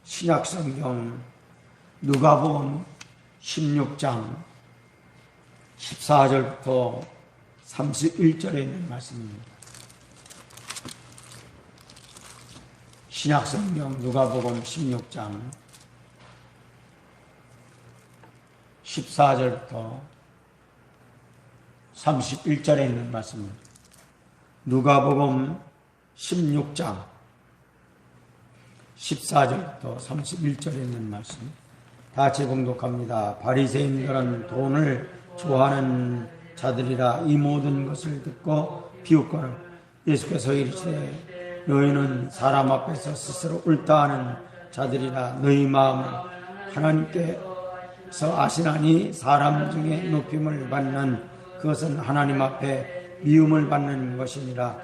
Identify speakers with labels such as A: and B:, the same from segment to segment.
A: 신약성경 누가복음 16장 14절부터 31절에 있는 말씀입니다. 신약성경 누가복음 16장 14절부터 31절에 있는 말씀입니다. 누가복음 16장 14절부터 31절에 있는 말씀 다 같이 봉독합니다. 바리새인들은 돈을 좋아하는 자들이라 이 모든 것을 듣고 비웃거늘 예수께서 이르시되 너희는 사람 앞에서 스스로 옳다 하는 자들이라 너희 마음을 하나님께서 아시나니 사람 중에 높임을 받는 그것은 하나님 앞에 미움을 받는 것이니라.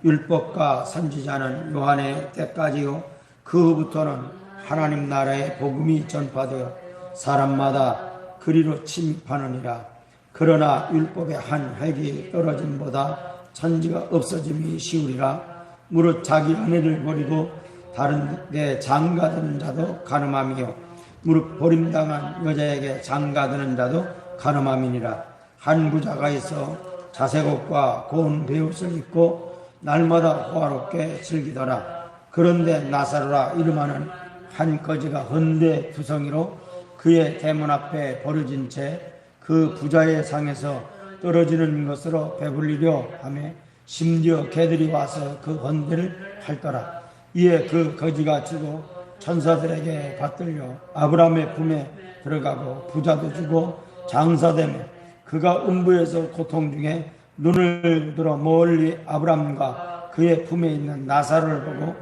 A: 율법과 선지자는 요한의 때까지요 그 후부터는 하나님 나라의 복음이 전파되어 사람마다 그리로 침입하느니라. 그러나 율법의 한 획이 떨어짐보다 천지가 없어짐이 쉬우리라. 무릇 자기 아내를 버리고 다른 데 장가드는 자도 간음함이요 무릇 버림당한 여자에게 장가드는 자도 간음함이니라. 한 부자가 있어 자색옷과 고운 베옷을 입고 날마다 호화롭게 즐기더라. 그런데 나사로라 이름하는 한 거지가 헌데 두성이로 그의 대문 앞에 버려진 채 그 부자의 상에서 떨어지는 것으로 배불리려 하며 심지어 개들이 와서 그 헌데를 핥더라. 이에 그 거지가 죽어 천사들에게 받들려 아브라함의 품에 들어가고 부자도 주고 장사되며 그가 음부에서 고통 중에 눈을 들어 멀리 아브라함과 그의 품에 있는 나사로를 보고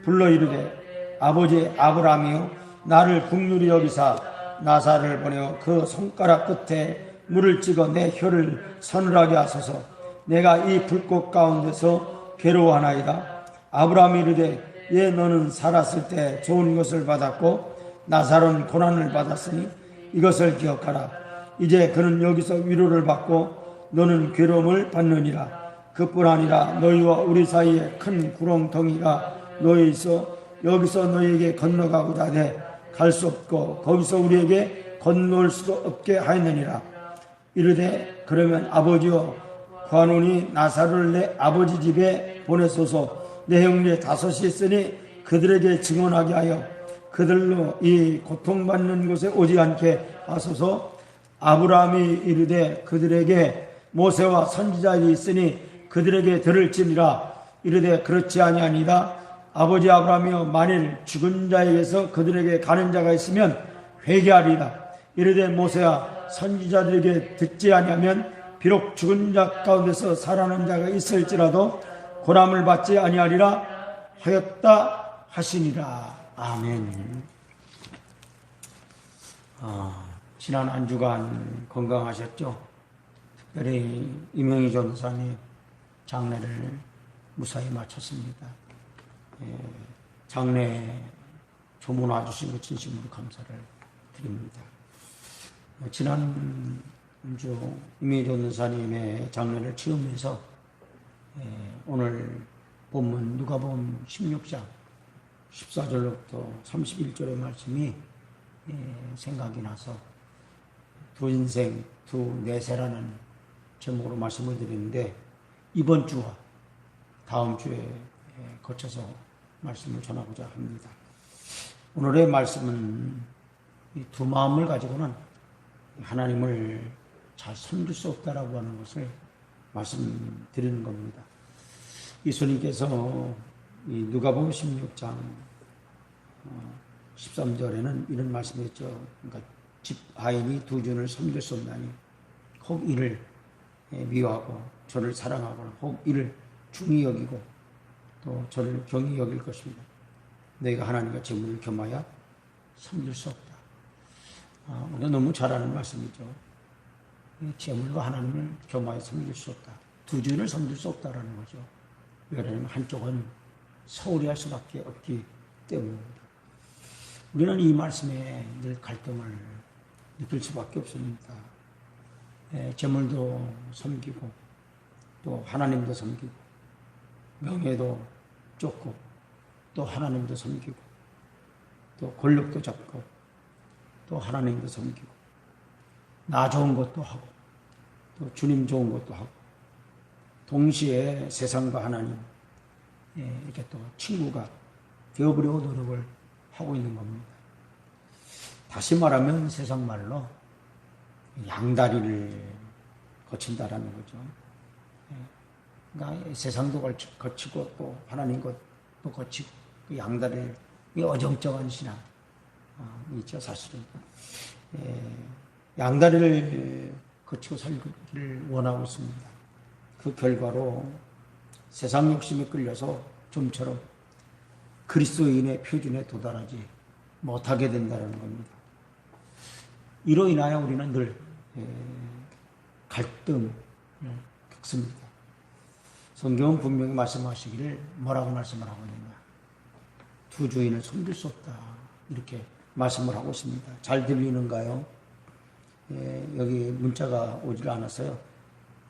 A: 불러 이르되 아버지 아브라함이여 나를 긍휼히 여기사 나사로를 보내어 그 손가락 끝에 물을 찍어 내 혀를 서늘하게 하소서. 내가 이 불꽃 가운데서 괴로워하나이다. 아브라함이 이르되 예 너는 살았을 때 좋은 것을 받았고 나사로는 고난을 받았으니 이것을 기억하라. 이제 그는 여기서 위로를 받고 너는 괴로움을 받느니라. 그뿐 아니라 너희와 우리 사이에 큰 구렁텅이가 놓여 있어 여기서 너희에게 건너가고자 하되 갈 수 없고 거기서 우리에게 건널 수도 없게 하였느니라. 이르되 그러면 아버지여 구하노니 나사로를 내 아버지 집에 보내소서. 내 형제 다섯이 있으니 그들에게 증언하게 하여 그들로 이 고통받는 곳에 오지 않게 하소서. 아브라함이 이르되 그들에게 모세와 선지자들이 있으니 그들에게 들을지니라. 이르되 그렇지 아니하니이다. 아버지 아브라함이여 만일 죽은 자에게서 그들에게 가는 자가 있으면 회개하리이다. 이르되 모세와 선지자들에게 듣지 아니하면 비록 죽은 자 가운데서 살아난 자가 있을지라도 고난을 받지 아니하리라 하였다 하시니라. 아멘. 지난 한 주간 건강하셨죠? 특별히 이명희 전사님 장례를 무사히 마쳤습니다. 장례 조문 와주신 것 진심으로 감사를 드립니다. 지난 주 이명희 전사님의 장례를 치르면서 오늘 본문 누가복음 16장 14절부터 31절의 말씀이 생각이 나서 두 인생 두 내세라는 제목으로 말씀을 드리는데 이번 주와 다음 주에 거쳐서 말씀을 전하고자 합니다. 오늘의 말씀은 이 두 마음을 가지고는 하나님을 잘 섬길 수 없다라고 하는 것을 말씀드리는 겁니다. 예수님께서 이 누가복음 16장 13절에는 이런 말씀을 했죠. 그러니까 집 하인이 두 주인을 섬길 수 없나니 혹 이를 미워하고 저를 사랑하거나 혹 이를 중히 여기고 또 저를 경히 여길 것입니다. 너희가 하나님과 재물을 겸하여 섬길 수 없다. 우리가 너무 잘 아는 말씀이죠. 재물과 하나님을 겸하여 섬길 수 없다. 두 주인을 섬길 수 없다라는 거죠. 왜냐하면 한쪽은 소홀히 할 수밖에 없기 때문입니다. 우리는 이 말씀에 늘 갈등을 느낄 수밖에 없습니다. 재물도 섬기고 또 하나님도 섬기고 명예도 쫓고 또 하나님도 섬기고 또 권력도 잡고 또 하나님도 섬기고 나 좋은 것도 하고 또 주님 좋은 것도 하고 동시에 세상과 하나님 이렇게 또 친구가 되어보려고 노력을 하고 있는 겁니다. 다시 말하면 세상 말로 양다리를 거친다라는 거죠. 그러니까 세상도 거치고 또 하나님 것도 거치고 그 양다리를 어정쩡한 신앙 있죠. 사실은 양다리를 거치고 살기를 원하고 있습니다. 그 결과로 세상 욕심에 끌려서 좀처럼 그리스도인의 표준에 도달하지 못하게 된다는 겁니다. 이로 인하여 우리는 늘 갈등을 겪습니다. 성경은 분명히 말씀하시기를 뭐라고 말씀을 하고 있느냐. 두 주인을 섬길 수 없다. 이렇게 말씀을 하고 있습니다. 잘 들리는가요? 여기 문자가 오질 않았어요.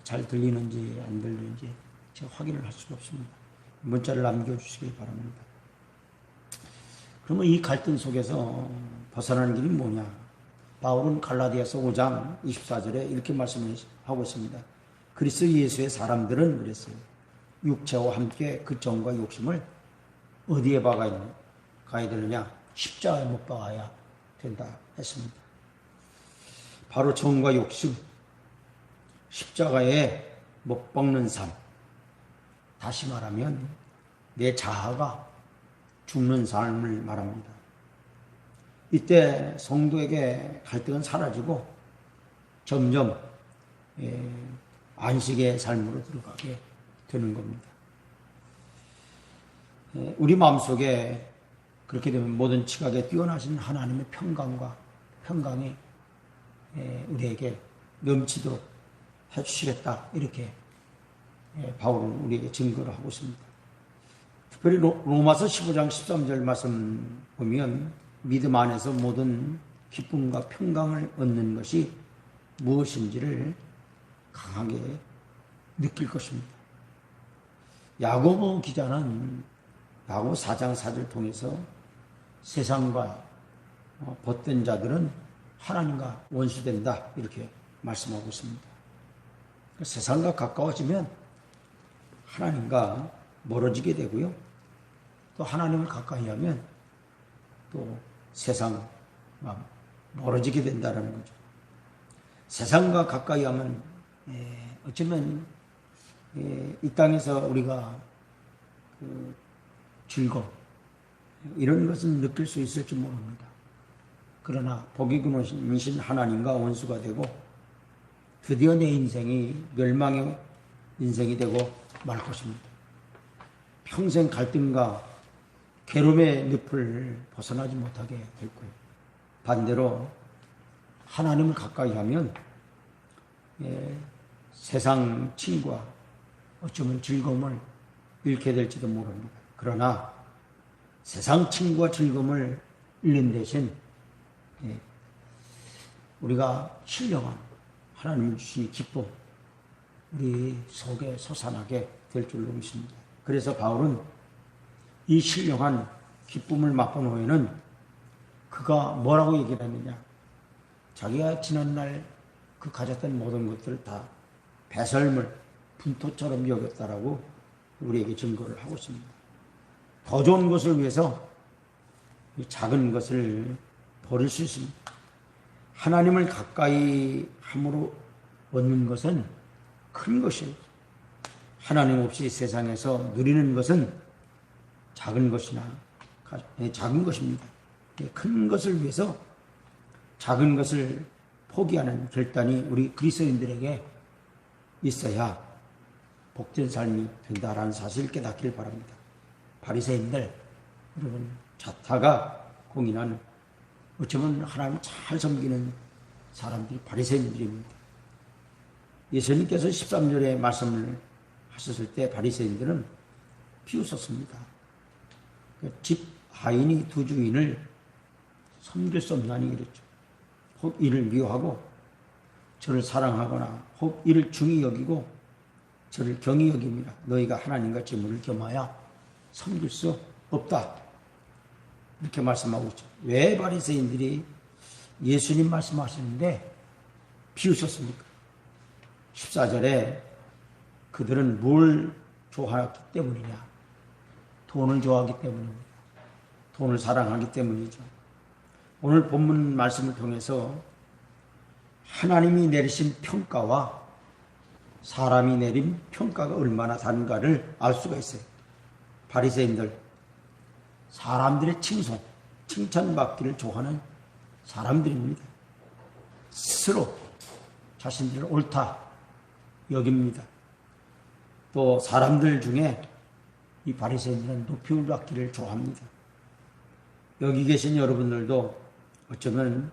A: 잘 들리는지 안 들리는지 제가 확인을 할 수가 없습니다. 문자를 남겨주시기 바랍니다. 그러면 이 갈등 속에서 벗어나는 길이 뭐냐? 바울은 갈라디아서 5장 24절에 이렇게 말씀을 하고 있습니다. 그리스도 예수의 사람들은 그랬어요. 육체와 함께 그 정과 욕심을 어디에 가야 되느냐? 십자가에 못 박아야 된다 했습니다. 바로 정과 욕심, 십자가에 못 박는 삶. 다시 말하면 내 자아가 죽는 삶을 말합니다. 이때 성도에게 갈등은 사라지고 점점 안식의 삶으로 들어가게 되는 겁니다. 우리 마음속에 그렇게 되면 모든 지각에 뛰어나신 하나님의 평강이 우리에게 넘치도록 해주시겠다. 이렇게 바울은 우리에게 증거를 하고 있습니다. 특별히 로마서 15장 13절 말씀 보면 믿음 안에서 모든 기쁨과 평강을 얻는 것이 무엇인지를 강하게 느낄 것입니다. 야고보 기자는 야고보 4장 4절 통해서 세상과 벗된 자들은 하나님과 원수된다 이렇게 말씀하고 있습니다. 세상과 가까워지면 하나님과 멀어지게 되고요. 또 하나님을 가까이 하면 또 세상과 멀어지게 된다는 거죠. 세상과 가까이 하면 어쩌면 이 땅에서 우리가 그 즐거움 이런 것은 느낄 수 있을지 모릅니다. 그러나 복이 그노신 하나님과 원수가 되고 드디어 내 인생이 멸망의 인생이 되고 말 것입니다. 평생 갈등과 괴로움의 늪을 벗어나지 못하게 될 거예요. 반대로 하나님을 가까이 하면 세상 친구와 어쩌면 즐거움을 잃게 될지도 모릅니다. 그러나 세상 친구와 즐거움을 잃는 대신 우리가 신령한 하나님 주신 기쁨 우리 속에 솟아나게 될 줄로 믿습니다. 그래서 바울은 이 신령한 기쁨을 맛본 후에는 그가 뭐라고 얘기를 했느냐. 자기가 지난날 그 가졌던 모든 것들을 다 배설물, 분토처럼 여겼다라고 우리에게 증거를 하고 있습니다. 더 좋은 것을 위해서 이 작은 것을 버릴 수 있습니다. 하나님을 가까이 함으로 얻는 것은 큰 것이에요. 하나님 없이 세상에서 누리는 것은 작은 것입니다. 큰 것을 위해서 작은 것을 포기하는 결단이 우리 그리스도인들에게 있어야 복된 삶이 된다라는 사실을 깨닫기를 바랍니다. 바리새인들 여러분 자타가 공인한 어쩌면 하나님 잘 섬기는 사람들이 바리새인들입니다. 예수님께서 13절에 말씀을 하셨을 때 바리새인들은 비웃었습니다. 집 하인이 두 주인을 섬길 수 없나니 이랬죠. 혹 이를 미워하고 저를 사랑하거나 혹 이를 중히 여기고 저를 경히 여깁니다. 너희가 하나님과 재물을 겸하여 섬길 수 없다. 이렇게 말씀하고 있죠. 왜 바리새인들이 예수님 말씀하시는데 비웃었습니까? 14절에 그들은 뭘 좋아하기 때문이냐? 돈을 좋아하기 때문입니다. 돈을 사랑하기 때문이죠. 오늘 본문 말씀을 통해서 하나님이 내리신 평가와 사람이 내린 평가가 얼마나 다른가를 알 수가 있어요. 바리새인들, 사람들의 칭찬받기를 좋아하는 사람들입니다. 스스로 자신들을 옳다 여깁니다. 또 사람들 중에 이 바리새인들은 높임을 받기를 좋아합니다. 여기 계신 여러분들도 어쩌면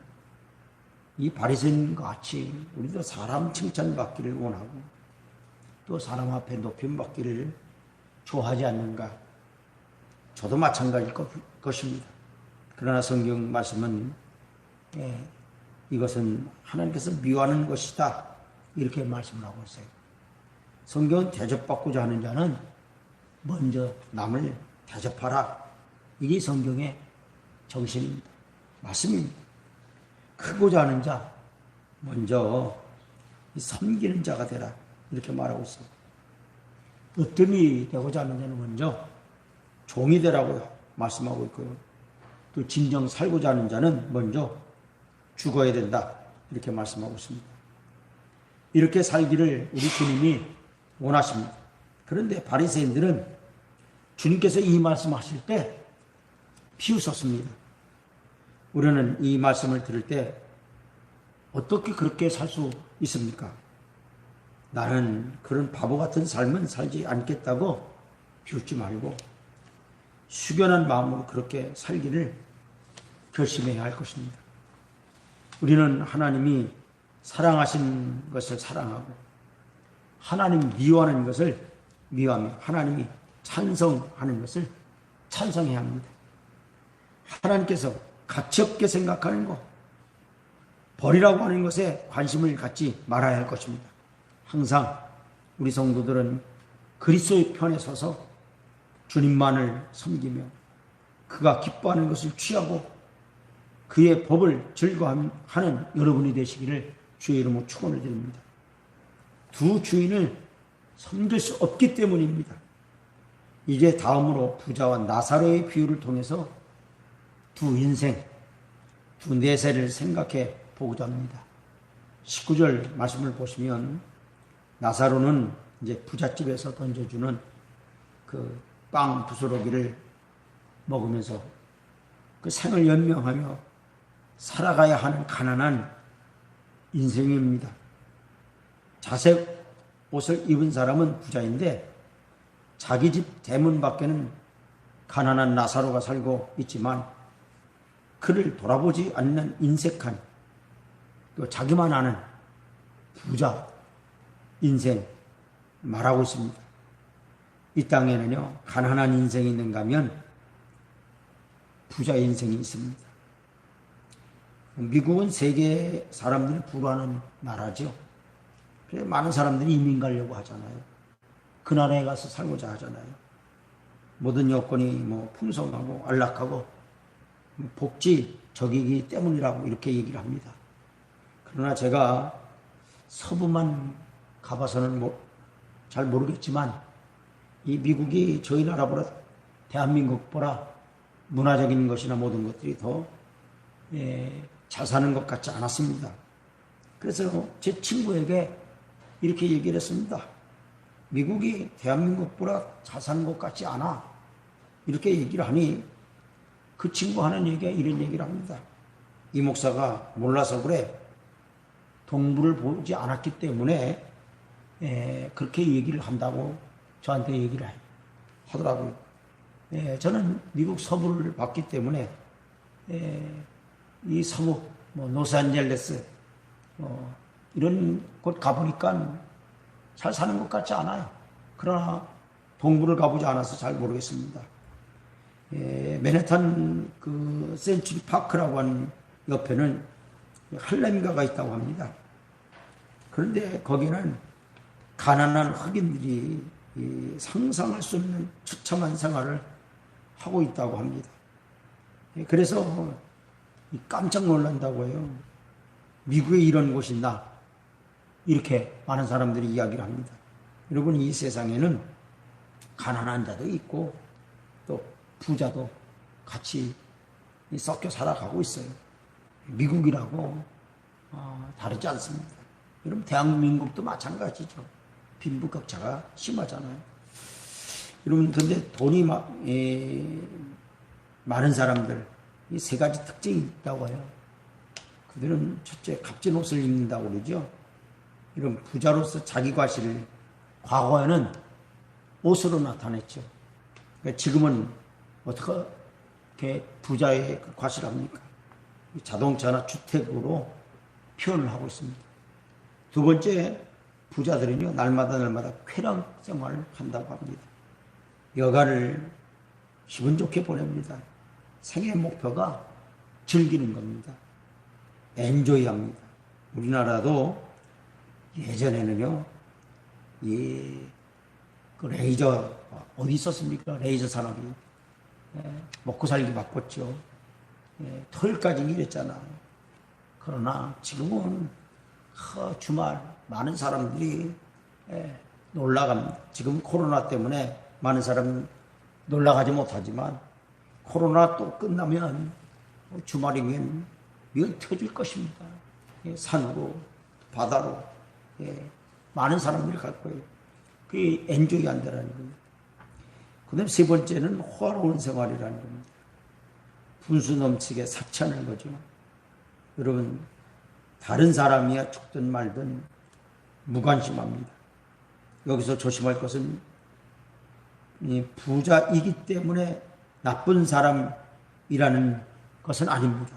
A: 이 바리새인과 같이 우리도 사람 칭찬받기를 원하고 또 사람 앞에 높임 받기를 좋아하지 않는가? 저도 마찬가지일 것입니다. 그러나 성경 말씀은 이것은 하나님께서 미워하는 것이다 이렇게 말씀을 하고 있어요. 성경은 대접받고자 하는 자는 먼저 남을 대접하라. 이게 성경의 정신입니다. 말씀입니다. 크고자 하는 자 먼저 섬기는 자가 되라 이렇게 말하고 있습니다. 으뜸이 되고자 하는 자는 먼저 종이 되라고 말씀하고 있고요. 또 진정 살고자 하는 자는 먼저 죽어야 된다 이렇게 말씀하고 있습니다. 이렇게 살기를 우리 주님이 원하십니다. 그런데 바리새인들은 주님께서 이 말씀하실 때 비웃었습니다. 우리는 이 말씀을 들을 때 어떻게 그렇게 살 수 있습니까? 나는 그런 바보 같은 삶은 살지 않겠다고 비웃지 말고 숙연한 마음으로 그렇게 살기를 결심해야 할 것입니다. 우리는 하나님이 사랑하신 것을 사랑하고 하나님 미워하는 것을 미워하며 하나님이 찬성하는 것을 찬성해야 합니다. 하나님께서 가치 없게 생각하는 것, 벌이라고 하는 것에 관심을 갖지 말아야 할 것입니다. 항상 우리 성도들은 그리스도의 편에 서서 주님만을 섬기며 그가 기뻐하는 것을 취하고 그의 법을 즐거워하는 여러분이 되시기를 주의 이름으로 축원을 드립니다. 두 주인을 섬길 수 없기 때문입니다. 이제 다음으로 부자와 나사로의 비유를 통해서 두 인생, 두 내세를 생각해 보고자 합니다. 19절 말씀을 보시면 나사로는 이제 부잣집에서 던져주는 그 빵 부스러기를 먹으면서 그 생을 연명하며 살아가야 하는 가난한 인생입니다. 자색 옷을 입은 사람은 부자인데 자기 집 대문 밖에는 가난한 나사로가 살고 있지만 그를 돌아보지 않는 인색한 또 자기만 아는 부자 인생 말하고 있습니다. 이 땅에는요 가난한 인생이 있는가 하면 부자 인생이 있습니다. 미국은 세계 사람들이 불화하는 나라죠. 그래서 많은 사람들이 이민 가려고 하잖아요. 그 나라에 가서 살고자 하잖아요. 모든 여건이 뭐 풍성하고 안락하고 복지적이기 때문이라고 이렇게 얘기를 합니다. 그러나 제가 서부만 가봐서는 잘 모르겠지만 이 미국이 저희 나라보다 대한민국보다 문화적인 것이나 모든 것들이 더 잘 사는 것 같지 않았습니다. 그래서 제 친구에게 이렇게 얘기를 했습니다. 미국이 대한민국보다 잘 사는 것 같지 않아. 이렇게 얘기를 하니 그 친구 하는 얘기가 이런 얘기를 합니다. 이 목사가 몰라서 그래. 동부를 보지 않았기 때문에 그렇게 얘기를 한다고 저한테 얘기를 하더라고요. 저는 미국 서부를 봤기 때문에 이 서부, 로스앤젤레스 이런 곳 가보니까 잘 사는 것 같지 않아요. 그러나 동부를 가보지 않아서 잘 모르겠습니다. 맨해튼 그 센츄리 파크라고 하는 옆에는 할렘가가 있다고 합니다. 그런데 거기는 가난한 흑인들이 상상할 수 없는 처참한 생활을 하고 있다고 합니다. 그래서 깜짝 놀란다고요. 미국에 이런 곳이 있나? 이렇게 많은 사람들이 이야기를 합니다. 여러분, 이 세상에는 가난한 자도 있고 또 부자도 같이 섞여 살아가고 있어요. 미국이라고 다르지 않습니다. 여러분, 대한민국도 마찬가지죠. 빈부격차가 심하잖아요. 여러분, 근데 돈이 많은 사람들, 이 세 가지 특징이 있다고 해요. 그들은 첫째, 값진 옷을 입는다고 그러죠. 이런 부자로서 자기 과시를 과거에는 옷으로 나타냈죠. 그러니까 지금은 어떻게 부자의 과시를 합니까? 자동차나 주택으로 표현을 하고 있습니다. 두 번째, 부자들은요, 날마다 쾌락 생활을 한다고 합니다. 여가를 기분 좋게 보냅니다. 생애 목표가 즐기는 겁니다. 엔조이 합니다. 우리나라도 예전에는요, 그 레이저, 어디 있었습니까? 레이저 산업이. 먹고 살기 바빴죠. 토요일까지 일했잖아. 그러나 지금은 주말 많은 사람들이 놀러 갑니다. 지금 코로나 때문에 많은 사람은 놀러 가지 못하지만 코로나 또 끝나면 주말이면 미연 터질 것입니다. 산으로, 바다로 많은 사람들이 갈 거예요. 그게 엔조이 한다라는 겁니다. 그 다음에 세 번째는 호화로운 생활이라는 겁니다. 분수 넘치게 사치하는 거죠. 여러분, 다른 사람이야 죽든 말든 무관심합니다. 여기서 조심할 것은 부자이기 때문에 나쁜 사람이라는 것은 아닙니다.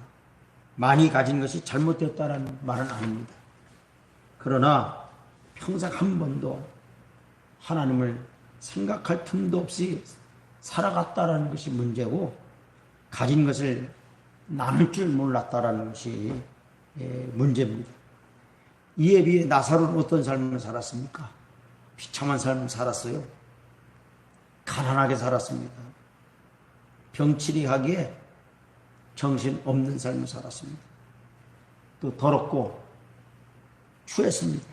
A: 많이 가진 것이 잘못됐다는 말은 아닙니다. 그러나 평생 한 번도 하나님을 생각할 틈도 없이 살아갔다라는 것이 문제고, 가진 것을 나눌 줄 몰랐다라는 것이 문제입니다. 이에 비해 나사로는 어떤 삶을 살았습니까? 비참한 삶을 살았어요. 가난하게 살았습니다. 병치리하기에 정신 없는 삶을 살았습니다. 또 더럽고 추했습니다.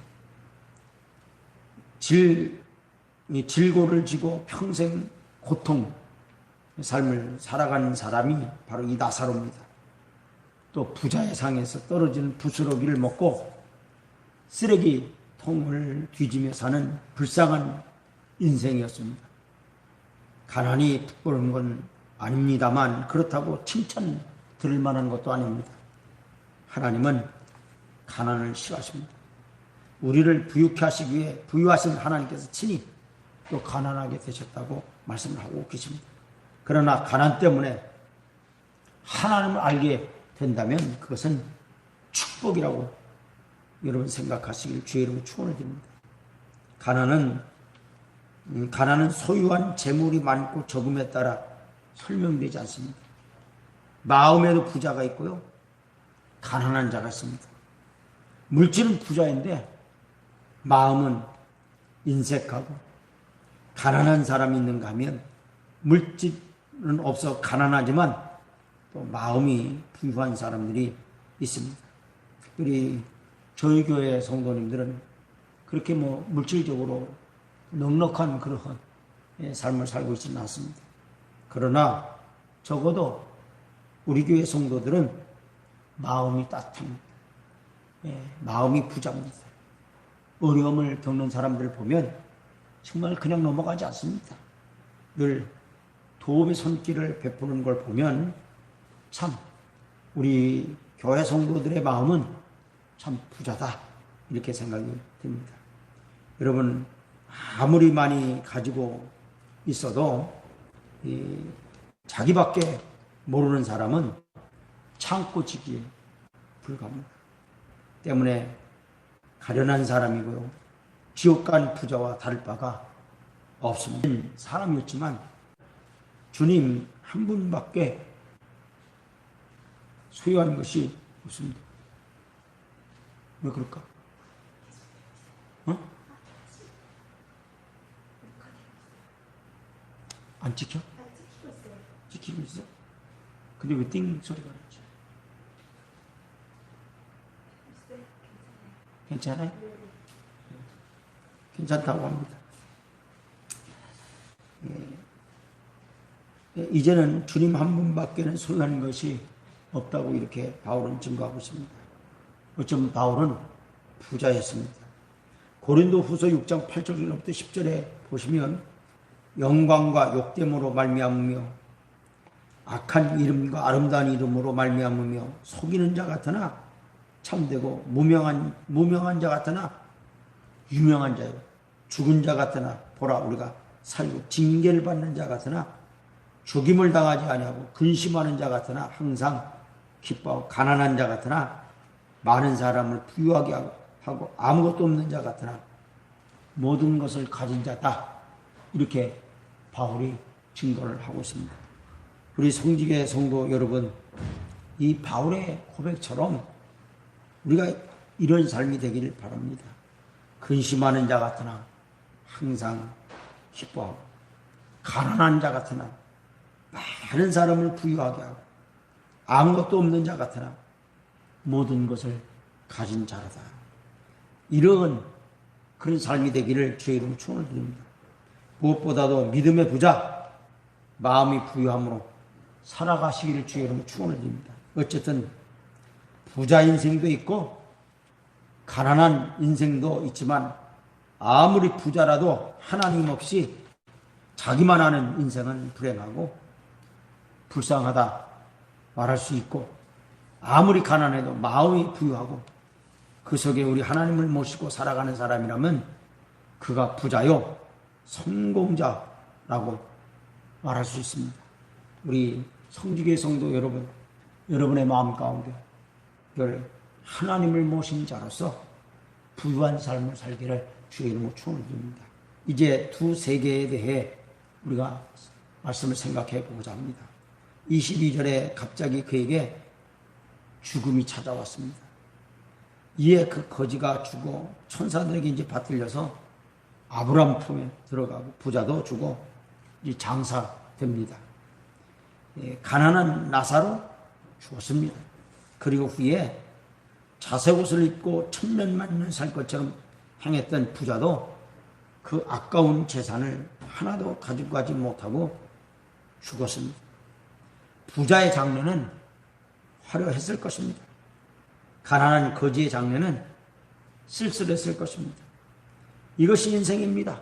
A: 질고를 지고 평생 고통 삶을 살아가는 사람이 바로 이 나사로입니다. 또 부자의 상에서 떨어지는 부스러기를 먹고 쓰레기통을 뒤지며 사는 불쌍한 인생이었습니다. 가난이 부끄러운 건 아닙니다만 그렇다고 칭찬 들을 만한 것도 아닙니다. 하나님은 가난을 싫어하십니다. 우리를 부유케 하시기 위해 부유하신 하나님께서 친히 또 가난하게 되셨다고 말씀을 하고 계십니다. 그러나 가난 때문에 하나님을 알게 된다면 그것은 축복이라고 여러분 생각하시길 주의 이름으로 축원을 드립니다. 가난은 소유한 재물이 많고 적음에 따라 설명되지 않습니다. 마음에도 부자가 있고요, 가난한 자가 있습니다. 물질은 부자인데 마음은 인색하고, 가난한 사람이 있는가 하면 물질은 없어 가난하지만 또 마음이 부유한 사람들이 있습니다. 우리 저희 교회 성도님들은 그렇게 물질적으로 넉넉한 그러한 삶을 살고 있지는 않습니다. 그러나 적어도 우리 교회 성도들은 마음이 따뜻합니다. 마음이 부자입니다. 어려움을 겪는 사람들을 보면 정말 그냥 넘어가지 않습니다. 늘 도움의 손길을 베푸는 걸 보면 참 우리 교회 성도들의 마음은 참 부자다, 이렇게 생각이 듭니다. 여러분, 아무리 많이 가지고 있어도 자기밖에 모르는 사람은 창고지기에 불과합니다. 때문에 가련한 사람이고요, 지옥 간 부자와 다를 바가 없습니다. 사람이었지만 주님 한 분밖에 소유한 것이 없습니다. 왜 그럴까? 안 찍혀? 지키고 있어? 근데 왜 띵 소리가 나지? 괜찮아요? 괜찮다고 합니다. 이제는 주님 한 분밖에는 소유하는 것이 없다고 이렇게 바울은 증거하고 있습니다. 어쩌면 바울은 부자였습니다. 고린도 후서 6장 8절부터 10절에 보시면 영광과 욕됨으로 말미암으며 악한 이름과 아름다운 이름으로 말미암으며 속이는 자 같으나 참되고 무명한 자 같으나 유명한 자요, 죽은 자 같으나 보라 우리가 살고 징계를 받는 자 같으나 죽임을 당하지 아니하고 근심하는 자 같으나 항상 기뻐하고 가난한 자 같으나 많은 사람을 부유하게 하고 아무것도 없는 자 같으나 모든 것을 가진 자다. 이렇게 바울이 증거를 하고 있습니다. 우리 성직의 성도 여러분, 이 바울의 고백처럼 우리가 이런 삶이 되기를 바랍니다. 근심하는 자 같으나 항상 기뻐하고 가난한 자 같으나 많은 사람을 부유하게 하고 아무것도 없는 자 같으나 모든 것을 가진 자라다. 이런 그런 삶이 되기를 주의 이름으로 축원을 드립니다. 무엇보다도 믿음의 부자, 마음이 부유함으로 살아가시기를 주의 이름으로 축원을 드립니다. 어쨌든 부자 인생도 있고 가난한 인생도 있지만 아무리 부자라도 하나님 없이 자기만 아는 인생은 불행하고 불쌍하다 말할 수 있고, 아무리 가난해도 마음이 부유하고 그 속에 우리 하나님을 모시고 살아가는 사람이라면 그가 부자요 성공자라고 말할 수 있습니다. 우리 성직의 성도 여러분, 여러분의 마음 가운데 하나님을 모신 자로서 부유한 삶을 살기를 주의 이름으로 축원을 드립니다. 이제 두 세계에 대해 우리가 말씀을 생각해 보고자 합니다. 22절에 갑자기 그에게 죽음이 찾아왔습니다. 이에 그 거지가 죽어 천사들에게 이제 받들려서 아브람 품에 들어가고 부자도 죽어 이제 장사됩니다. 가난한 나사로 죽었습니다. 그리고 후에 자색옷을 입고 천년만년 살 것처럼 행했던 부자도 그 아까운 재산을 하나도 가지고 가지 못하고 죽었습니다. 부자의 장래는 화려했을 것입니다. 가난한 거지의 장래는 쓸쓸했을 것입니다. 이것이 인생입니다.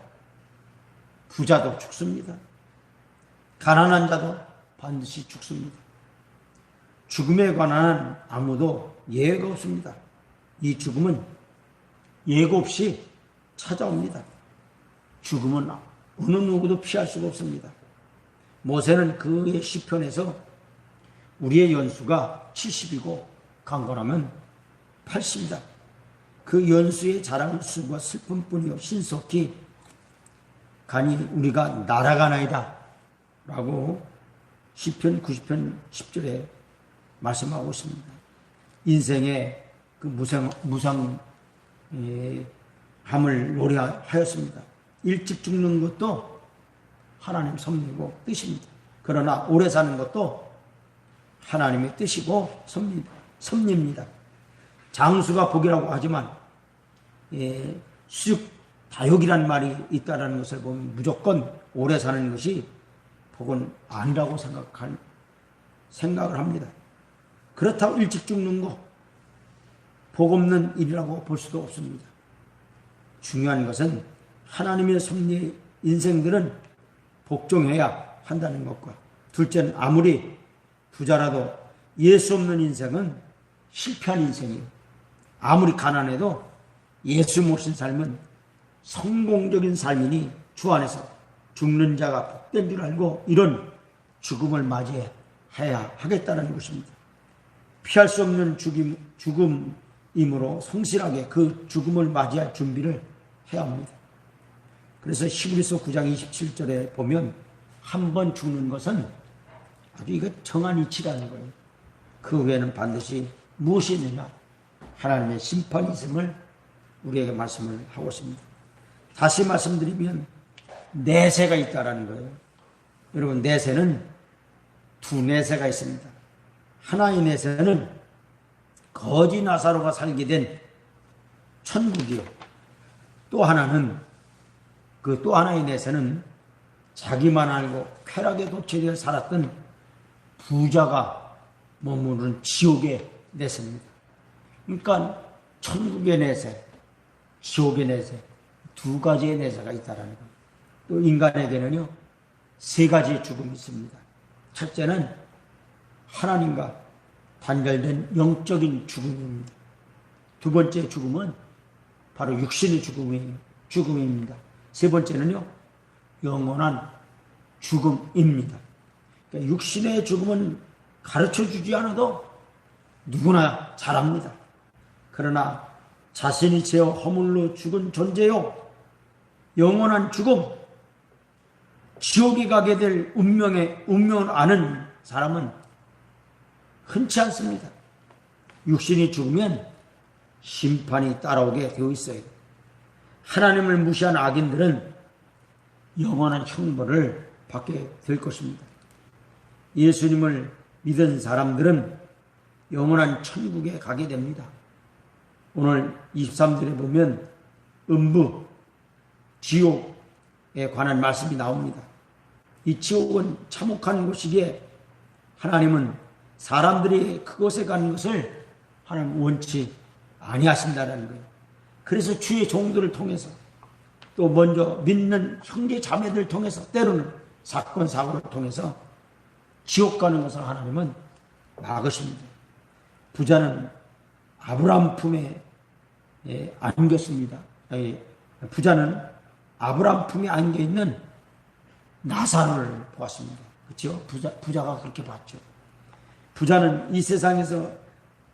A: 부자도 죽습니다. 가난한 자도 반드시 죽습니다. 죽음에 관한 아무도 예외가 없습니다. 이 죽음은 예고 없이 찾아옵니다. 죽음은 어느 누구도 피할 수가 없습니다. 모세는 그의 시편에서 우리의 연수가 70이고 강건하면 80이다. 그 연수의 자랑은 수고와 슬픔뿐이요 신속히 가니 우리가 날아가나이다 라고 시편 90편 10절에 말씀하고 있습니다. 인생의 그 무상함을 노래하였습니다. 일찍 죽는 것도 하나님 섭리고 뜻입니다. 그러나 오래 사는 것도 하나님의 뜻이고 섭리입니다. 장수가 복이라고 하지만 수육다육이란 말이 있다는 것을 보면 무조건 오래 사는 것이 복은 아니라고 생각을 합니다. 그렇다고 일찍 죽는 거 복 없는 일이라고 볼 수도 없습니다. 중요한 것은 하나님의 섭리 인생들은 복종해야 한다는 것과, 둘째는 아무리 부자라도 예수 없는 인생은 실패한 인생이에요. 아무리 가난해도 예수 모신 삶은 성공적인 삶이니 주 안에서 죽는 자가 복된 줄 알고 이런 죽음을 맞이해야 하겠다는 것입니다. 피할 수 없는 죽음이므로 성실하게 그 죽음을 맞이할 준비를 해야 합니다. 그래서 히브리서 9장 27절에 보면 한 번 죽는 것은 아주 이거 정한 이치라는 거예요. 그 외에는 반드시 무엇이 있느냐? 하나님의 심판이 있음을 우리에게 말씀을 하고 있습니다. 다시 말씀드리면 내세가 있다라는 거예요. 여러분, 내세는 두 내세가 있습니다. 하나님에서는 거지 나사로가 살게 된 천국이요. 또 하나는 그 또 하나의 내세는 자기만 알고 쾌락에 도취되어 살았던 부자가 머무르는 지옥의 내세입니다. 그러니까 천국의 내세, 지옥의 내세, 두 가지의 내세가 있다라는 겁니다. 또 인간에게는요, 세 가지의 죽음이 있습니다. 첫째는 하나님과 단절된 영적인 죽음입니다. 두 번째 죽음은 바로 육신의 죽음입니다. 세 번째는요, 영원한 죽음입니다. 그러니까 육신의 죽음은 가르쳐주지 않아도 누구나 잘 압니다. 그러나 자신이 죄와 허물로 죽은 존재요, 영원한 죽음, 지옥에 가게 될 운명을 아는 사람은 흔치 않습니다. 육신이 죽으면 심판이 따라오게 되어 있어요. 하나님을 무시한 악인들은 영원한 형벌을 받게 될 것입니다. 예수님을 믿은 사람들은 영원한 천국에 가게 됩니다. 오늘 23절에 보면 음부, 지옥에 관한 말씀이 나옵니다. 이 지옥은 참혹한 곳이기에 하나님은 사람들이 그곳에 가는 것을 하나님 원치 아니하신다는 거예요. 그래서 주의 종들을 통해서 또 먼저 믿는 형제 자매들을 통해서 때로는 사건 사고를 통해서 지옥 가는 것을 하나님은 막으십니다. 부자는 아브라함 품에 안겼습니다. 부자는 아브라함 품에 안겨 있는 나사로를 보았습니다. 그렇죠? 부자가 그렇게 봤죠. 부자는 이 세상에서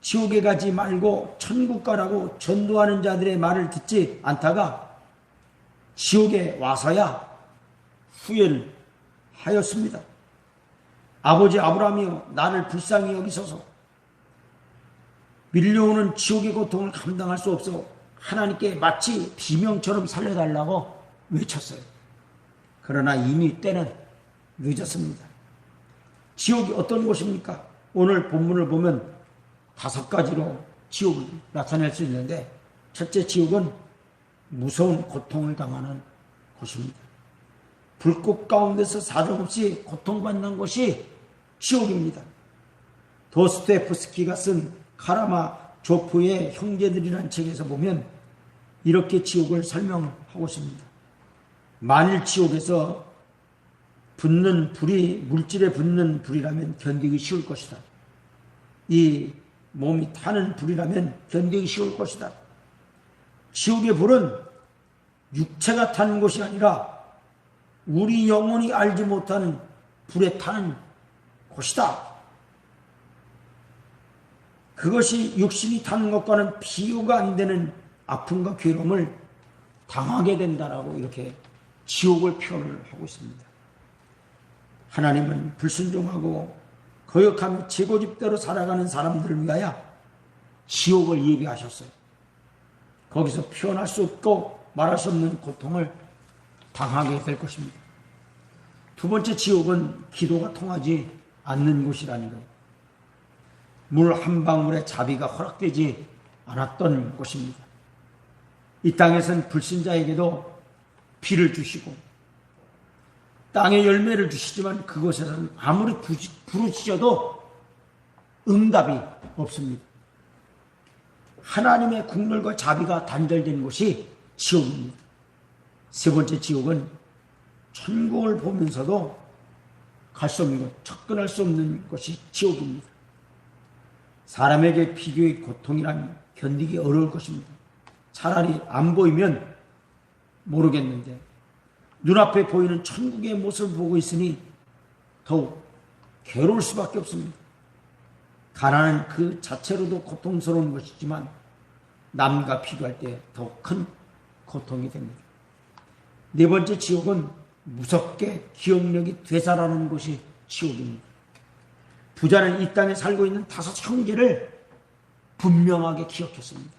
A: 지옥에 가지 말고 천국 가라고 전도하는 자들의 말을 듣지 않다가 지옥에 와서야 후회를 하였습니다. 아버지 아브라함이여, 나를 불쌍히 여기소서. 밀려오는 지옥의 고통을 감당할 수 없어 하나님께 마치 비명처럼 살려달라고 외쳤어요. 그러나 이미 때는 늦었습니다. 지옥이 어떤 곳입니까? 오늘 본문을 보면 5가지로 지옥을 나타낼 수 있는데, 첫째 지옥은 무서운 고통을 당하는 곳입니다. 불꽃 가운데서 사정없이 고통받는 것이 지옥입니다. 도스토옙스키가 쓴 카라마 조프의 형제들이라는 책에서 보면 이렇게 지옥을 설명하고 있습니다. 만일 지옥에서 붙는 불이 물질에 붙는 불이라면 견디기 쉬울 것이다. 이 몸이 타는 불이라면 견디기 쉬울 것이다. 지옥의 불은 육체가 타는 것이 아니라 우리 영혼이 알지 못하는 불에 타는 곳이다. 그것이 육신이 타는 것과는 비교가 안 되는 아픔과 괴로움을 당하게 된다라고 이렇게 지옥을 표현을 하고 있습니다. 하나님은 불순종하고 거역하며 제 고집대로 살아가는 사람들을 위하여 지옥을 예비하셨어요. 거기서 표현할 수 없고 말할 수 없는 고통을 당하게 될 것입니다. 두 번째 지옥은 기도가 통하지 않는 곳이라는 거예요. 물 한 방울의 자비가 허락되지 않았던 곳입니다. 이 땅에서는 불신자에게도 비를 주시고 땅에 열매를 주시지만 그곳에서는 아무리 부르짖어도 응답이 없습니다. 하나님의 국률과 자비가 단절된 곳이 지옥입니다. 세 번째 지옥은 천국을 보면서도 갈 수 없는 것, 접근할 수 없는 것이 지옥입니다. 사람에게 비교의 고통이란 견디기 어려울 것입니다. 차라리 안 보이면 모르겠는데 눈앞에 보이는 천국의 모습을 보고 있으니 더욱 괴로울 수밖에 없습니다. 가난은 그 자체로도 고통스러운 것이지만 남과 비교할 때 더 큰 고통이 됩니다. 네 번째 지옥은 무섭게 기억력이 되살아나는 곳이 지옥입니다. 부자는 이 땅에 살고 있는 5 형제를 분명하게 기억했습니다.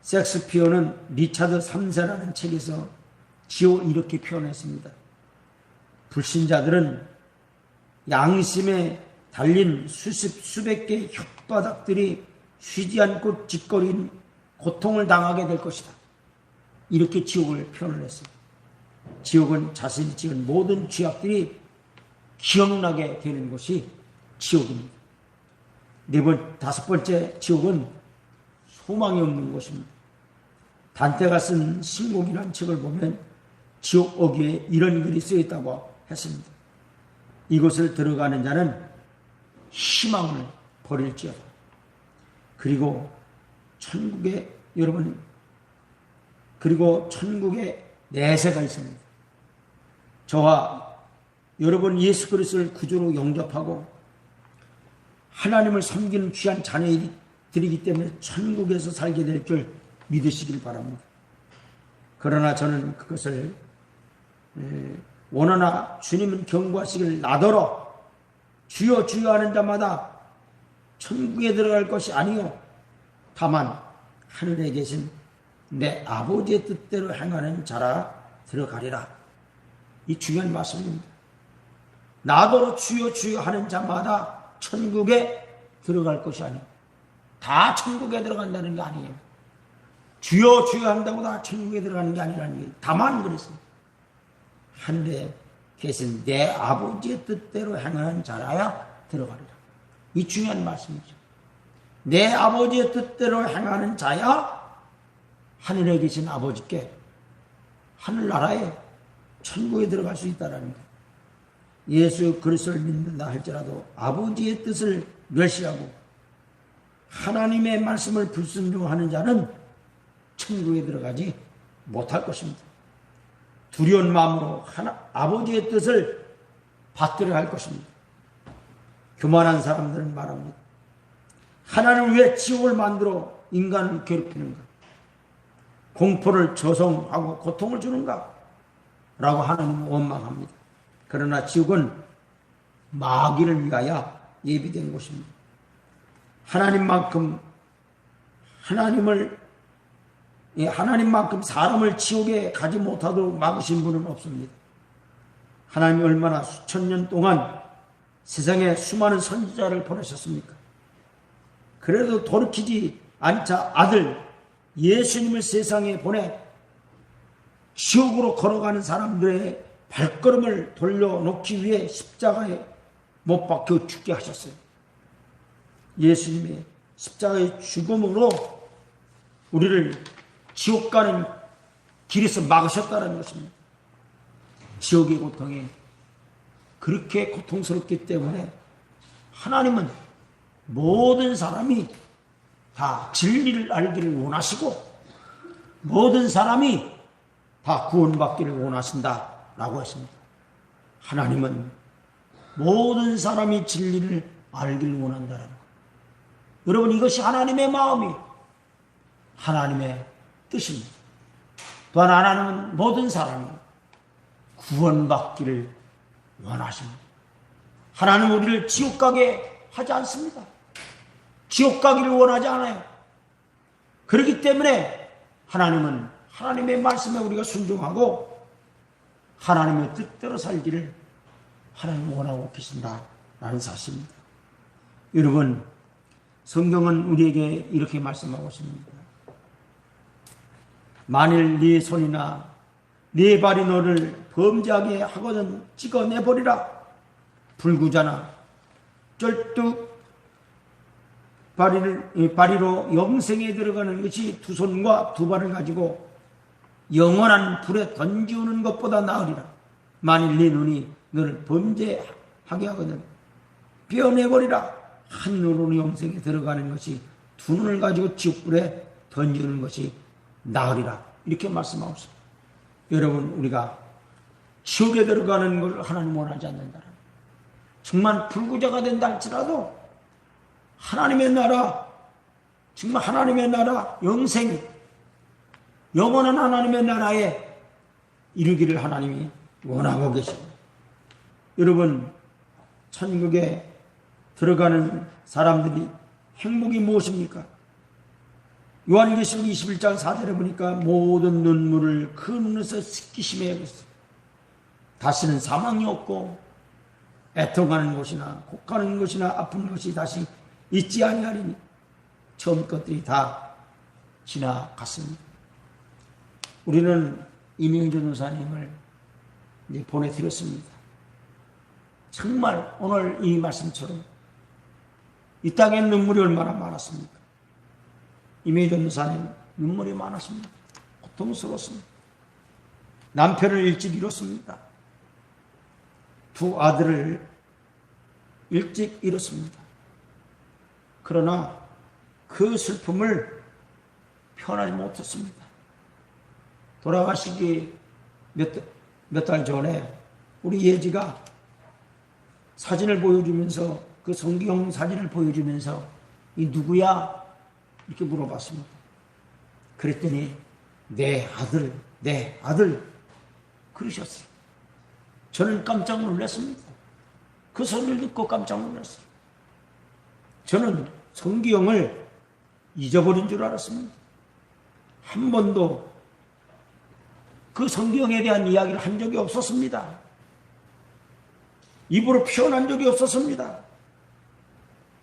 A: 섹스피어는 리차드 3세라는 책에서 지옥을 이렇게 표현했습니다. 불신자들은 양심의 달린 수백 개의 혓바닥들이 쉬지 않고 짓거리는 고통을 당하게 될 것이다. 이렇게 지옥을 표현을 했어요. 지옥은 자신이 지은 모든 죄악들이 기억나게 되는 것이 지옥입니다. 다섯 번째 지옥은 소망이 없는 것입니다. 단테가 쓴 신곡이라는 책을 보면 지옥 어귀에 이런 글이 쓰여 있다고 했습니다. 이곳을 들어가는 자는 희망을 버릴지어다. 그리고 천국에 내세가 있습니다. 저와 여러분 예수 그리스도를 구주로 영접하고 하나님을 섬기는 귀한 자녀들이기 때문에 천국에서 살게 될 줄 믿으시길 바랍니다. 그러나 저는 그것을 원하나 주님은 경고하시길 나더러 주여 주여 하는 자마다 천국에 들어갈 것이 아니요 다만 하늘에 계신 내 아버지의 뜻대로 행하는 자라 들어가리라. 이 중요한 말씀입니다. 나더러 주여 주여 하는 자마다 천국에 들어갈 것이 아니에요. 다 천국에 들어간다는 게 아니에요. 주여 주여 한다고 다 천국에 들어가는 게 아니라는 게 다만 그랬어요. 하늘에 계신 내 아버지의 뜻대로 행하는 자라야 들어가리라. 이 중요한 말씀이죠. 내 아버지의 뜻대로 행하는 자야 하늘에 계신 아버지께 하늘나라에 천국에 들어갈 수 있다는 거예요. 예수 그리스도를 믿는다 할지라도 아버지의 뜻을 멸시하고 하나님의 말씀을 불순종하는 자는 천국에 들어가지 못할 것입니다. 두려운 마음으로 아버지의 뜻을 받들어 갈 것입니다. 교만한 사람들은 말합니다. 하나님은 왜 지옥을 만들어 인간을 괴롭히는가? 공포를 조성하고 고통을 주는가? 라고 하나님은 원망합니다. 그러나 지옥은 마귀를 위하여 예비된 곳입니다. 하나님만큼 사람을 지옥에 가지 못하도록 막으신 분은 없습니다. 하나님이 얼마나 수천 년 동안 세상에 수많은 선지자를 보내셨습니까? 그래도 돌이키지 않자 아들 예수님을 세상에 보내 지옥으로 걸어가는 사람들의 발걸음을 돌려놓기 위해 십자가에 못 박혀 죽게 하셨어요. 예수님의 십자가의 죽음으로 우리를 지옥 가는 길에서 막으셨다는 것입니다. 지옥의 고통이 그렇게 고통스럽기 때문에 하나님은 모든 사람이 다 진리를 알기를 원하시고 모든 사람이 다 구원받기를 원하신다라고 했습니다. 하나님은 모든 사람이 진리를 알기를 원한다는 것. 여러분 이것이 하나님의 마음이에요. 하나님의 뜻입니다. 또한 하나님은 모든 사람이 구원받기를 원하십니다. 하나님은 우리를 지옥 가게 하지 않습니다. 지옥 가기를 원하지 않아요. 그렇기 때문에 하나님은 하나님의 말씀에 우리가 순종하고 하나님의 뜻대로 살기를 하나님 원하고 계신다라는 사실입니다. 여러분 성경은 우리에게 이렇게 말씀하고 있습니다. 만일 네 손이나 네 발이 너를 범죄하게 하거든 찍어내버리라. 불구자나 쩔뚝 바리로 영생에 들어가는 것이 두 손과 두 발을 가지고 영원한 불에 던지우는 것보다 나으리라. 만일 네 눈이 너를 범죄하게 하거든 빼어내버리라. 한 눈으로 영생에 들어가는 것이 두 눈을 가지고 지옥불에 던지우는 것이 나으리라. 이렇게 말씀하고 있습니다. 여러분 우리가 지옥에 들어가는 걸 하나님 원하지 않는다. 정말 불구자가 된다 할지라도 하나님의 나라, 정말 하나님의 나라, 영생, 영원한 하나님의 나라에 이르기를 하나님이 원하고 계십니다. 여러분 천국에 들어가는 사람들이 행복이 무엇입니까? 요한계시록 21장 4절에 보니까 모든 눈물을 그 눈에서 씻기심에 다시는 사망이 없고 애통하는 것이나 곡하는 것이나 아픈 것이 다시 있지 아니하리니 처음 것들이 다 지나갔습니다. 우리는 이명희 전도사님을 이제 보내드렸습니다. 정말 오늘 이 말씀처럼 이 땅에 눈물이 얼마나 많았습니까? 이명희 전도사님 눈물이 많았습니다. 고통스러웠습니다. 남편을 일찍 잃었습니다. 두 아들을 일찍 잃었습니다. 그러나 그 슬픔을 표현하지 못했습니다. 돌아가시기 몇 달 전에 우리 예지가 사진을 보여주면서 그 성경 사진을 보여주면서 이 누구야? 이렇게 물어봤습니다. 그랬더니 내 아들 그러셨어요. 저는 깜짝 놀랐습니다. 그 소리를 듣고 깜짝 놀랐어요. 저는 성경을 잊어버린 줄 알았습니다. 한 번도 그 성경에 대한 이야기를 한 적이 없었습니다. 입으로 표현한 적이 없었습니다.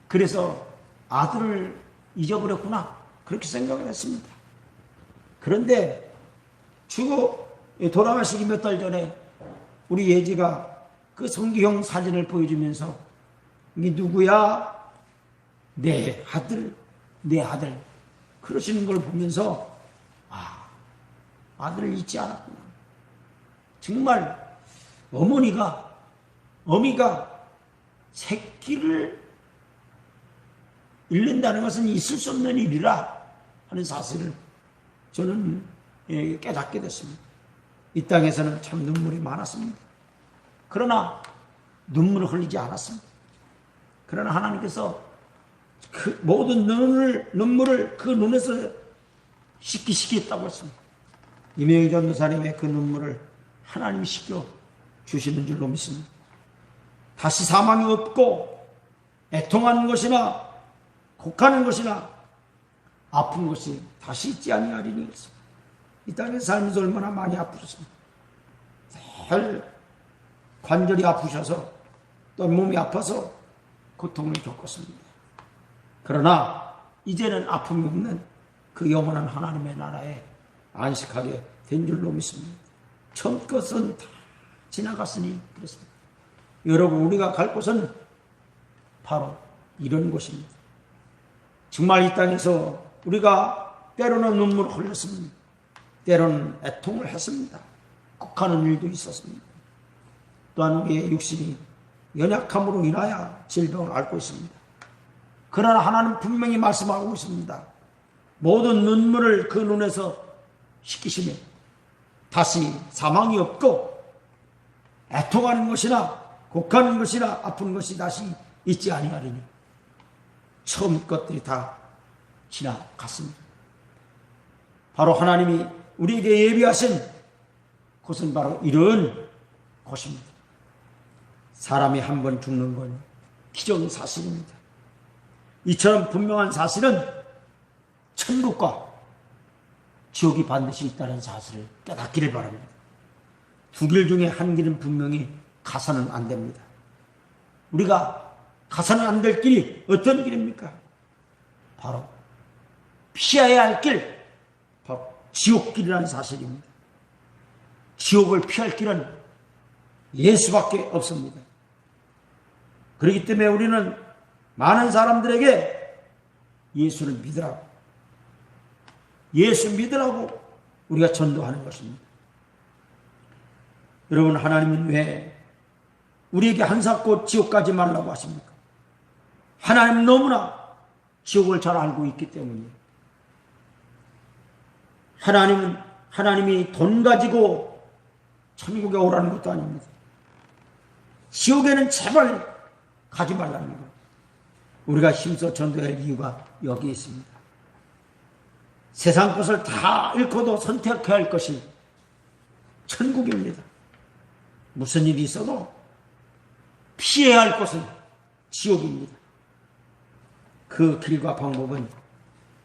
A: 그래서 아들을 잊어버렸구나 그렇게 생각을 했습니다. 그런데 돌아가시기 몇 달 전에 우리 예지가 그 성경 사진을 보여주면서 이게 누구야? 내 아들 그러시는 걸 보면서 아들을 잊지 않았구나. 정말 어미가 새끼를 잃는다는 것은 있을 수 없는 일이라 하는 사실을 저는 깨닫게 됐습니다. 이 땅에서는 참 눈물이 많았습니다. 그러나 눈물을 흘리지 않았습니다. 그러나 하나님께서 그 모든 눈물을 그 눈에서 씻기시겠다고 했습니다. 이명희 전도사님의 그 눈물을 하나님이 씻겨 주시는 줄로 믿습니다. 다시 사망이 없고 애통하는 것이나 곡하는 것이나 아픈 것이 다시 있지 아니하리니 이 땅에 살면서 얼마나 많이 아프셨습니까? 늘 관절이 아프셔서 또 몸이 아파서 고통을 겪었습니다. 그러나 이제는 아픔이 없는 그 영원한 하나님의 나라에 안식하게 된 줄로 믿습니다. 처음 것은 다 지나갔으니 그렇습니다. 여러분 우리가 갈 곳은 바로 이런 곳입니다. 정말 이 땅에서 우리가 때로는 눈물을 흘렸습니다. 때로는 애통을 했습니다. 곡하는 일도 있었습니다. 또한 우리의 육신이 연약함으로 인하여 질병을 앓고 있습니다. 그러나 하나님 분명히 말씀하고 있습니다. 모든 눈물을 그 눈에서 씻기시며 다시 사망이 없고 애통하는 것이나 곡하는 것이나 아픈 것이 다시 있지 아니하리니 처음 것들이 다 지나갔습니다. 바로 하나님이 우리에게 예비하신 곳은 바로 이런 곳입니다. 사람이 한 번 죽는 건 기정사실입니다. 이처럼 분명한 사실은 천국과 지옥이 반드시 있다는 사실을 깨닫기를 바랍니다. 두 길 중에 한 길은 분명히 가서는 안 됩니다. 우리가 가서는 안 될 길이 어떤 길입니까? 바로 피해야 할 길, 바로 지옥길이라는 사실입니다. 지옥을 피할 길은 예수밖에 없습니다. 그렇기 때문에 우리는 많은 사람들에게 예수를 믿으라고, 예수 믿으라고 우리가 전도하는 것입니다. 여러분, 하나님은 왜 우리에게 한사코 지옥 가지 말라고 하십니까? 하나님은 너무나 지옥을 잘 알고 있기 때문이에요. 하나님이 돈 가지고 천국에 오라는 것도 아닙니다. 지옥에는 제발 가지 말라는 거예요. 우리가 힘써 전도할 이유가 여기 있습니다. 세상 것을 다 잃고도 선택해야 할 것이 천국입니다. 무슨 일이 있어도 피해야 할 것은 지옥입니다. 그 길과 방법은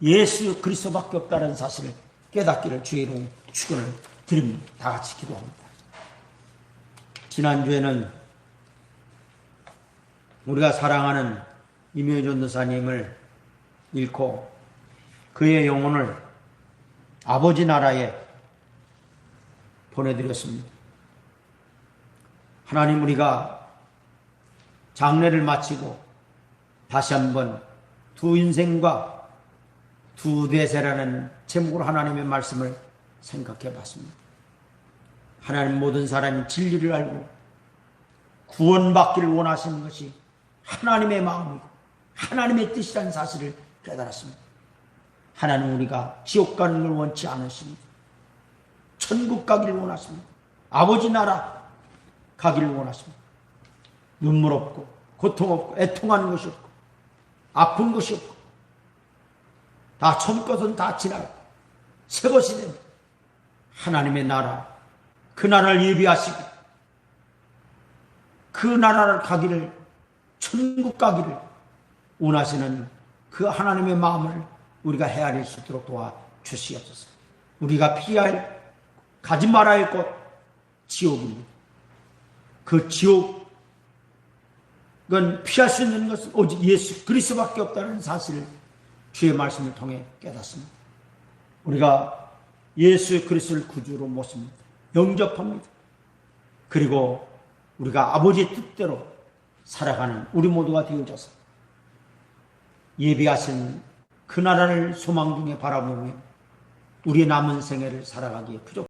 A: 예수 그리스도밖에 없다는 사실을 깨닫기를 주의 이름으로 축원을 드립니다. 다 같이 기도합니다. 지난주에는 우리가 사랑하는 임효준 도사님을 잃고 그의 영혼을 아버지 나라에 보내드렸습니다. 하나님, 우리가 장례를 마치고 다시 한번 두 인생과 두 대세라는 제목으로 하나님의 말씀을 생각해 봤습니다. 하나님, 모든 사람이 진리를 알고 구원받기를 원하시는 것이 하나님의 마음이고 하나님의 뜻이라는 사실을 깨달았습니다. 하나님, 우리가 지옥 가는 걸 원치 않으십니다. 천국 가기를 원하십니다. 아버지 나라 가기를 원하십니다. 눈물 없고 고통 없고 애통하는 것이 없고 아픈 것이 없고 다 처음 것은 다 지나고 새 것이 됩니다. 하나님의 나라, 그 나라를 예비하시고 그 나라를 가기를, 천국 가기를 원하시는 그 하나님의 마음을 우리가 헤아릴 수 있도록 도와주시옵소서. 우리가 피해야 할, 가지 말아야 할 곳 지옥입니다. 그 지옥은 피할 수 있는 것은 오직 예수 그리스도밖에 없다는 사실을 주의 말씀을 통해 깨닫습니다. 우리가 예수 그리스도를 구주로 모십니다. 영접합니다. 그리고 우리가 아버지의 뜻대로 살아가는 우리 모두가 되어져서 예비하신 그 나라를 소망 중에 바라보며 우리의 남은 생애를 살아가기에 부족